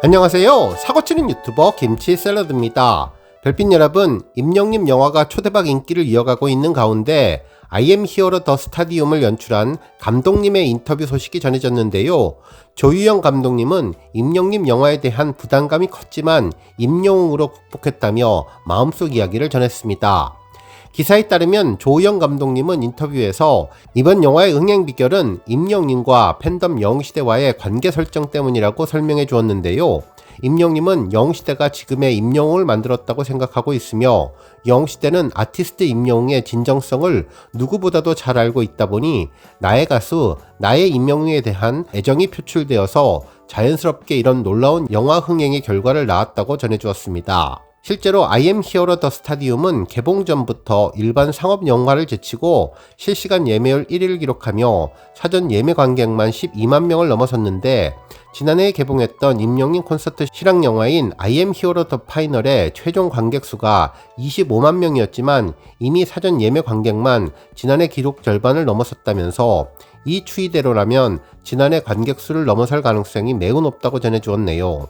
안녕하세요. 사고치는 유튜버 김치샐러드입니다. 별빛 여러분, 임영님 영화가 초대박 인기를 이어가고 있는 가운데 I am hero the stadium을 연출한 감독님의 인터뷰 소식이 전해졌는데요. 조유영 감독님은 임영님 영화에 대한 부담감이 컸지만 임영웅으로 극복했다며 마음속 이야기를 전했습니다. 기사에 따르면 조우영 감독님은 인터뷰에서 이번 영화의 흥행 비결은 임영웅과 팬덤 영웅시대와의 관계 설정 때문이라고 설명해 주었는데요. 임영웅은 영웅시대가 지금의 임영웅을 만들었다고 생각하고 있으며 영웅시대는 아티스트 임영웅의 진정성을 누구보다도 잘 알고 있다 보니 나의 가수, 나의 임영웅에 대한 애정이 표출되어서 자연스럽게 이런 놀라운 영화 흥행의 결과를 낳았다고 전해주었습니다. 실제로 I am hero the stadium은 개봉 전부터 일반 상업 영화를 제치고 실시간 예매율 1위를 기록하며 사전 예매 관객만 12만 명을 넘어섰는데 지난해에 개봉했던 임영웅 콘서트 실황 영화인 I am hero the final의 최종 관객 수가 25만 명이었지만 이미 사전 예매 관객만 지난해 기록 절반을 넘어섰다면서 이 추이대로라면 지난해 관객 수를 넘어설 가능성이 매우 높다고 전해주었네요.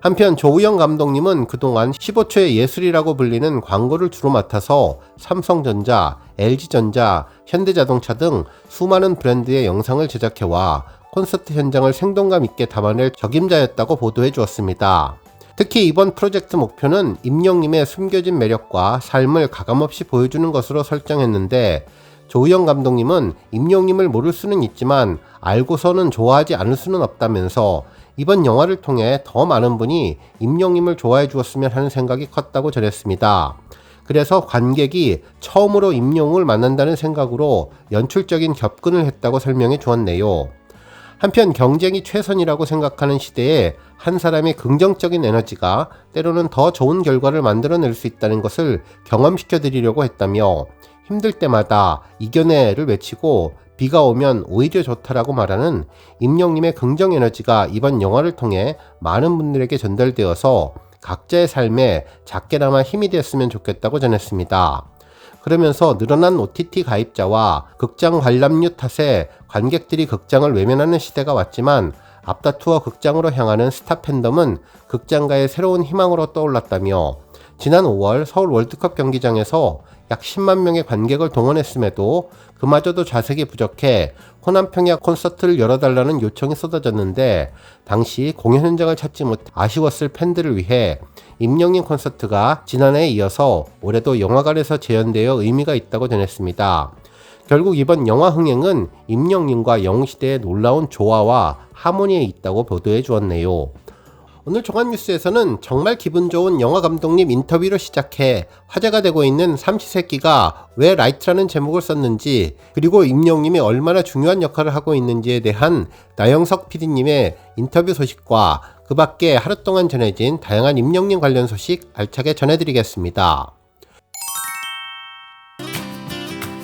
한편 조우영 감독님은 그동안 15초의 예술이라고 불리는 광고를 주로 맡아서 삼성전자, LG전자, 현대자동차 등 수많은 브랜드의 영상을 제작해와 콘서트 현장을 생동감 있게 담아낼 적임자였다고 보도해 주었습니다. 특히 이번 프로젝트 목표는 임영웅의 숨겨진 매력과 삶을 가감없이 보여주는 것으로 설정했는데 조우영 감독님은 임영웅을 모를 수는 있지만 알고서는 좋아하지 않을 수는 없다면서 이번 영화를 통해 더 많은 분이 임영웅을 좋아해 주었으면 하는 생각이 컸다고 전했습니다. 그래서 관객이 처음으로 임영웅을 만난다는 생각으로 연출적인 접근을 했다고 설명해 주었네요. 한편 경쟁이 최선이라고 생각하는 시대에 한 사람의 긍정적인 에너지가 때로는 더 좋은 결과를 만들어낼 수 있다는 것을 경험시켜 드리려고 했다며 힘들 때마다 이겨내를 외치고 비가 오면 오히려 좋다라고 말하는 임영웅의 긍정 에너지가 이번 영화를 통해 많은 분들에게 전달되어서 각자의 삶에 작게나마 힘이 되었으면 좋겠다고 전했습니다. 그러면서 늘어난 OTT 가입자와 극장 관람료 탓에 관객들이 극장을 외면하는 시대가 왔지만 앞다투어 극장으로 향하는 스타 팬덤은 극장가의 새로운 희망으로 떠올랐다며 지난 5월 서울 월드컵 경기장에서 약 10만 명의 관객을 동원했음에도 그마저도 좌석이 부족해 호남 평야 콘서트를 열어달라는 요청이 쏟아졌는데 당시 공연 현장을 찾지 못해 아쉬웠을 팬들을 위해 임영웅 콘서트가 지난해에 이어서 올해도 영화관에서 재현되어 의미가 있다고 전했습니다. 결국 이번 영화 흥행은 임영웅과 영웅시대의 놀라운 조화와 하모니에 있다고 보도해 주었네요. 오늘 종합뉴스에서는 정말 기분 좋은 영화 감독님 인터뷰로 시작해 화제가 되고 있는 삼시세끼가 왜 라이트라는 제목을 썼는지 그리고 임영웅이 얼마나 중요한 역할을 하고 있는지에 대한 나영석 PD님의 인터뷰 소식과 그 밖에 하루 동안 전해진 다양한 임영웅 관련 소식 알차게 전해드리겠습니다.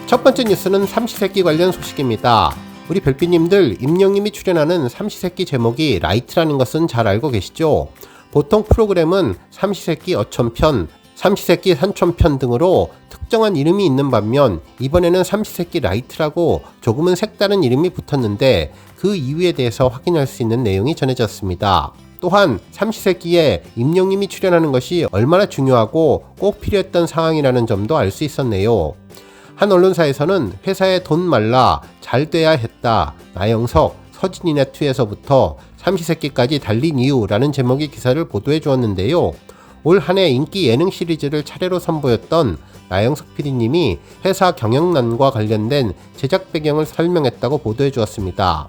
첫 번째 뉴스는 삼시세끼 관련 소식입니다. 우리 별빛님들 임영웅이 출연하는 삼시세끼 제목이 라이트라는 것은 잘 알고 계시죠? 보통 프로그램은 삼시세끼 어촌편, 삼시세끼 산촌편 등으로 특정한 이름이 있는 반면 이번에는 삼시세끼 라이트라고 조금은 색다른 이름이 붙었는데 그 이유에 대해서 확인할 수 있는 내용이 전해졌습니다. 또한 삼시세끼에 임영웅이 출연하는 것이 얼마나 중요하고 꼭 필요했던 상황이라는 점도 알 수 있었네요. 한 언론사에서는 회사에 돈 말라 잘 돼야 했다 나영석 서진이네 투에서부터 삼시세끼까지 달린 이유라는 제목의 기사를 보도해 주었는데요. 올 한 해 인기 예능 시리즈를 차례로 선보였던 나영석 PD님이 회사 경영난과 관련된 제작 배경을 설명했다고 보도해 주었습니다.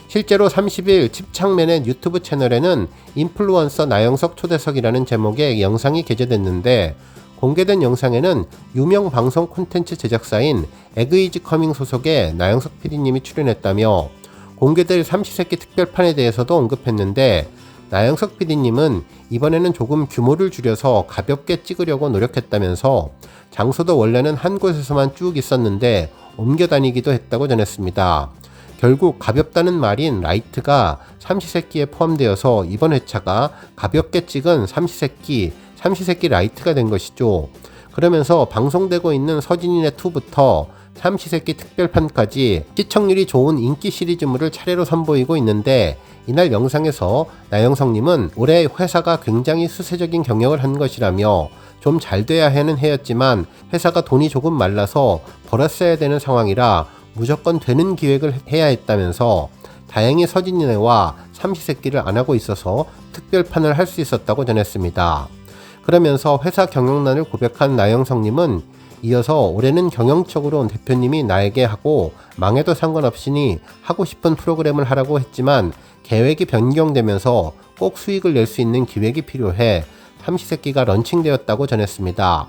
실제로 30일 집창맨의 유튜브 채널에는 인플루언서 나영석 초대석이라는 제목의 영상이 게재됐는데 공개된 영상에는 유명 방송 콘텐츠 제작사인 에그이지 커밍 소속의 나영석 PD님이 출연했다며 공개될 삼시세끼 특별판에 대해서도 언급했는데 나영석 PD님은 이번에는 조금 규모를 줄여서 가볍게 찍으려고 노력했다면서 장소도 원래는 한 곳에서만 쭉 있었는데 옮겨 다니기도 했다고 전했습니다. 결국 가볍다는 말인 라이트가 삼시세끼에 포함되어서 이번 회차가 가볍게 찍은 삼시세끼 라이트가 된 것이죠. 그러면서 방송되고 있는 서진이네 2부터 삼시세끼 특별판까지 시청률이 좋은 인기 시리즈물을 차례로 선보이고 있는데, 이날 영상에서 나영석님은 올해 회사가 굉장히 수세적인 경영을 한 것이라며 좀 잘 돼야 하는 해였지만 회사가 돈이 조금 말라서 벌었어야 되는 상황이라 무조건 되는 기획을 해야 했다면서 다행히 서진이네와 삼시세끼를 안 하고 있어서 특별판을 할 수 있었다고 전했습니다. 그러면서 회사 경영난을 고백한 나영석님은 이어서 올해는 경영적으로 대표님이 나에게 하고 망해도 상관없으니 하고 싶은 프로그램을 하라고 했지만 계획이 변경되면서 꼭 수익을 낼 수 있는 기획이 필요해 삼시세끼가 런칭되었다고 전했습니다.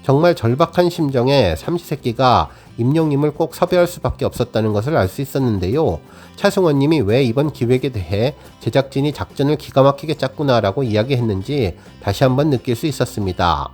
정말 절박한 심정에 삼시세끼가 임영님을 꼭 섭외할 수밖에 없었다는 것을 알 수 있었는데요. 차승원님이 왜 이번 기획에 대해 제작진이 작전을 기가 막히게 짰구나 라고 이야기했는지 다시 한번 느낄 수 있었습니다.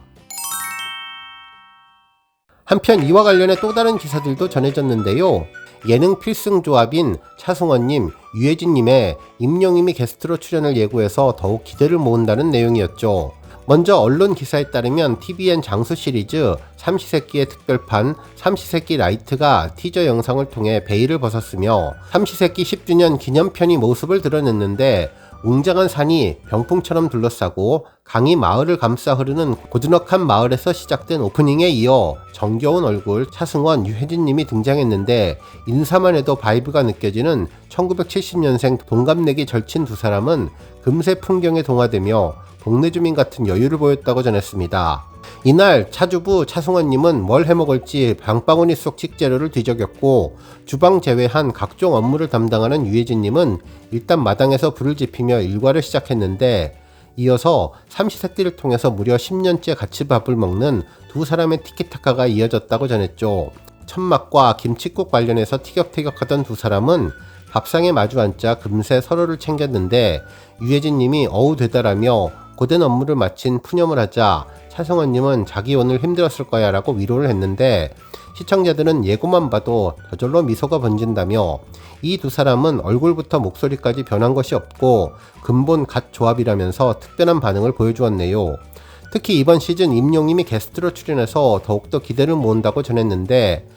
한편 이와 관련해 또 다른 기사들도 전해졌는데요. 예능 필승 조합인 차승원님, 유해진님의 임영님이 게스트로 출연을 예고해서 더욱 기대를 모은다는 내용이었죠. 먼저 언론 기사에 따르면 TVN 장수 시리즈 삼시세끼의 특별판 삼시세끼 라이트가 티저 영상을 통해 베일을 벗었으며 삼시세끼 10주년 기념편이 모습을 드러냈는데, 웅장한 산이 병풍처럼 둘러싸고 강이 마을을 감싸 흐르는 고즈넉한 마을에서 시작된 오프닝에 이어 정겨운 얼굴 차승원, 유해진님이 등장했는데, 인사만 해도 바이브가 느껴지는 1970년생 동갑내기 절친 두 사람은 금세 풍경에 동화되며 동네 주민 같은 여유를 보였다고 전했습니다. 이날 차주부 차승원님은 뭘 해먹을지 방바구니 속 식재료를 뒤적였고, 주방 제외한 각종 업무를 담당하는 유해진님은 일단 마당에서 불을 지피며 일과를 시작했는데, 이어서 삼시세끼를 통해서 무려 10년째 같이 밥을 먹는 두 사람의 티키타카가 이어졌다고 전했죠. 천막과 김칫국 관련해서 티격태격하던 두 사람은 밥상에 마주 앉자 금세 서로를 챙겼는데, 유해진님이 어우 되다라며 고된 업무를 마친 푸념을 하자 차승원님은 자기 오늘 힘들었을 거야 라고 위로를 했는데, 시청자들은 예고만 봐도 저절로 미소가 번진다며 이 두 사람은 얼굴부터 목소리까지 변한 것이 없고 근본 갓 조합이라면서 특별한 반응을 보여주었네요. 특히 이번 시즌 임영님이 게스트로 출연해서 더욱더 기대를 모은다고 전했는데,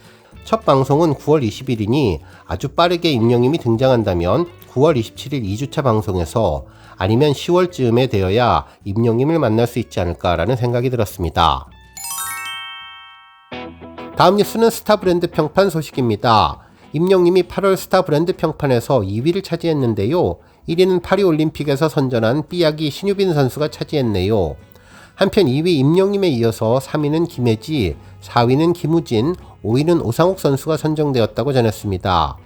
첫 방송은 9월 20일이니 아주 빠르게 임영님이 등장한다면 9월 27일 2주차 방송에서, 아니면 10월쯤에 되어야 임영님을 만날 수 있지 않을까라는 생각이 들었습니다. 다음 뉴스는 스타 브랜드 평판 소식입니다. 임영님이 8월 스타 브랜드 평판에서 2위를 차지했는데요. 1위는 파리올림픽에서 선전한 삐약이 신유빈 선수가 차지했네요. 한편 2위 임영님에 이어서 3위는 김혜지, 4위는 김우진, 5위는 오상욱 선수가 선정되었다고 전했습니다.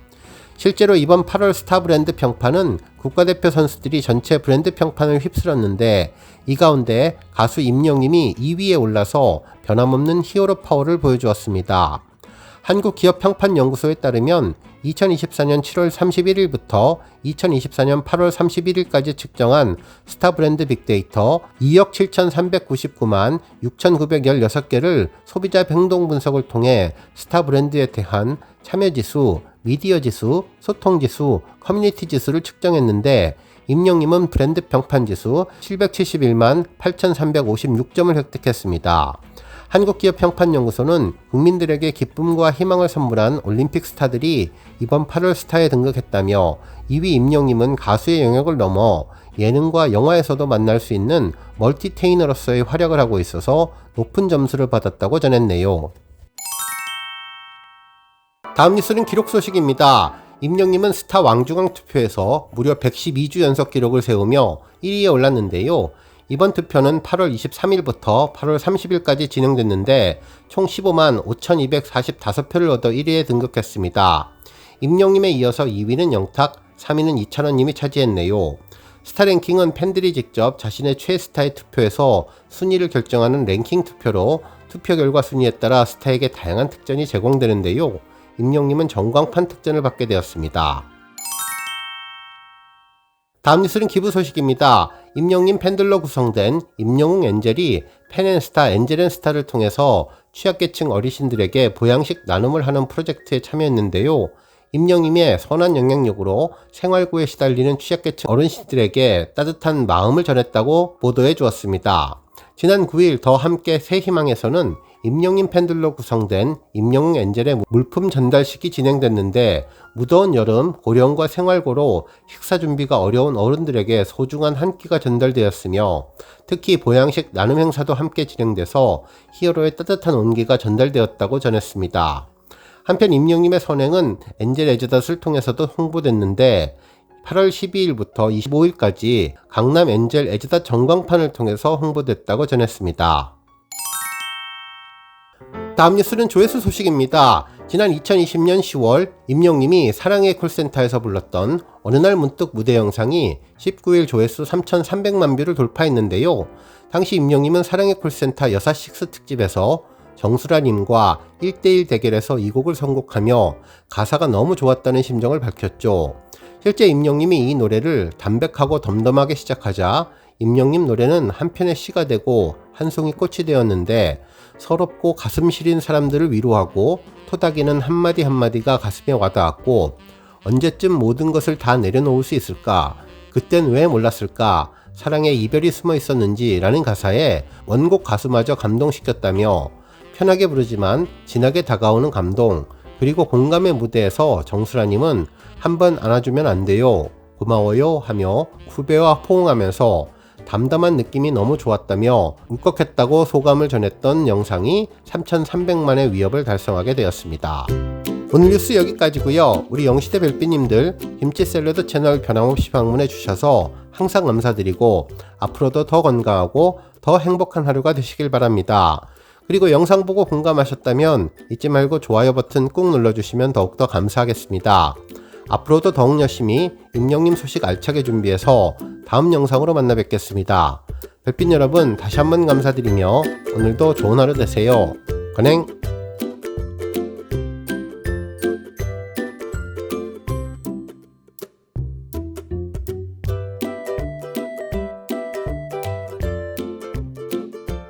실제로 이번 8월 스타 브랜드 평판은 국가대표 선수들이 전체 브랜드 평판을 휩쓸었는데, 이 가운데 가수 임영님이 2위에 올라서 변함없는 히어로 파워를 보여주었습니다. 한국기업평판연구소에 따르면 2024년 7월 31일부터 2024년 8월 31일까지 측정한 스타 브랜드 빅데이터 2억 7,399만 6,916개를 소비자 행동 분석을 통해 스타 브랜드에 대한 참여지수, 미디어지수, 소통지수, 커뮤니티지수를 측정했는데, 임영님은 브랜드 평판지수 771만 8,356점을 획득했습니다. 한국기업평판연구소는 국민들에게 기쁨과 희망을 선물한 올림픽 스타들이 이번 8월 스타에 등극했다며, 2위 임영님은 가수의 영역을 넘어 예능과 영화에서도 만날 수 있는 멀티테이너로서의 활약을 하고 있어서 높은 점수를 받았다고 전했네요. 다음 뉴스는 기록 소식입니다. 임영님은 스타 왕중왕 투표에서 무려 112주 연속 기록을 세우며 1위에 올랐는데요. 이번 투표는 8월 23일부터 8월 30일까지 진행됐는데 총 15만 5,245표를 얻어 1위에 등극했습니다. 임영님에 이어서 2위는 영탁, 3위는 이찬원님이 차지했네요. 스타랭킹은 팬들이 직접 자신의 최애스타의 투표에서 순위를 결정하는 랭킹 투표로 투표 결과 순위에 따라 스타에게 다양한 특전이 제공되는데요. 임영님은 전광판 특전을 받게 되었습니다. 다음 뉴스는 기부 소식입니다. 임영님 팬들로 구성된 임영웅 엔젤이 팬앤스타 엔젤앤스타를 통해서 취약계층 어르신들에게 보양식 나눔을 하는 프로젝트에 참여했는데요. 임영님의 선한 영향력으로 생활고에 시달리는 취약계층 어르신들에게 따뜻한 마음을 전했다고 보도해 주었습니다. 지난 9일 더 함께 새 희망에서는 임영님 팬들로 구성된 임영웅 엔젤의 물품 전달식이 진행됐는데 무더운 여름 고령과 생활고로 식사 준비가 어려운 어른들에게 소중한 한 끼가 전달되었으며 특히 보양식 나눔 행사도 함께 진행돼서 히어로의 따뜻한 온기가 전달되었다고 전했습니다. 한편 임영님의 선행은 엔젤 에즈닷을 통해서도 홍보됐는데 8월 12일부터 25일까지 강남 엔젤 에즈닷 전광판을 통해서 홍보됐다고 전했습니다. 다음 뉴스는 조회수 소식입니다. 지난 2020년 10월 임영님이 사랑의 콜센터에서 불렀던 어느 날 문득 무대 영상이 19일 조회수 3,300만 뷰를 돌파했는데요. 당시 임영님은 사랑의 콜센터 여사식스 특집에서 정수라님과 1대1 대결에서 이 곡을 선곡하며 가사가 너무 좋았다는 심정을 밝혔죠. 실제 임영님이 이 노래를 담백하고 덤덤하게 시작하자 임영님 노래는 한편의 시가 되고 한 송이 꽃이 되었는데 서럽고 가슴 시린 사람들을 위로하고 토닥이는 한마디 한마디가 가슴에 와닿았고 언제쯤 모든 것을 다 내려놓을 수 있을까? 그땐 왜 몰랐을까? 사랑에 이별이 숨어 있었는지 라는 가사에 원곡 가수마저 감동시켰다며 편하게 부르지만 진하게 다가오는 감동 그리고 공감의 무대에서 정수라님은 한번 안아주면 안 돼요. 고마워요 하며 후배와 포옹하면서 담담한 느낌이 너무 좋았다며 울컥했다고 소감을 전했던 영상이 3,300만의 위협을 달성하게 되었습니다. 오늘 뉴스 여기까지고요. 우리 영시대 별빛님들 김치샐러드 채널 변함없이 방문해 주셔서 항상 감사드리고 앞으로도 더 건강하고 더 행복한 하루가 되시길 바랍니다. 그리고 영상 보고 공감하셨다면 잊지 말고 좋아요 버튼 꾹 눌러주시면 더욱더 감사하겠습니다. 앞으로도 더욱 열심히 임영님 소식 알차게 준비해서 다음 영상으로 만나 뵙겠습니다. 별빛 여러분 다시 한번 감사드리며 오늘도 좋은 하루 되세요. 건행!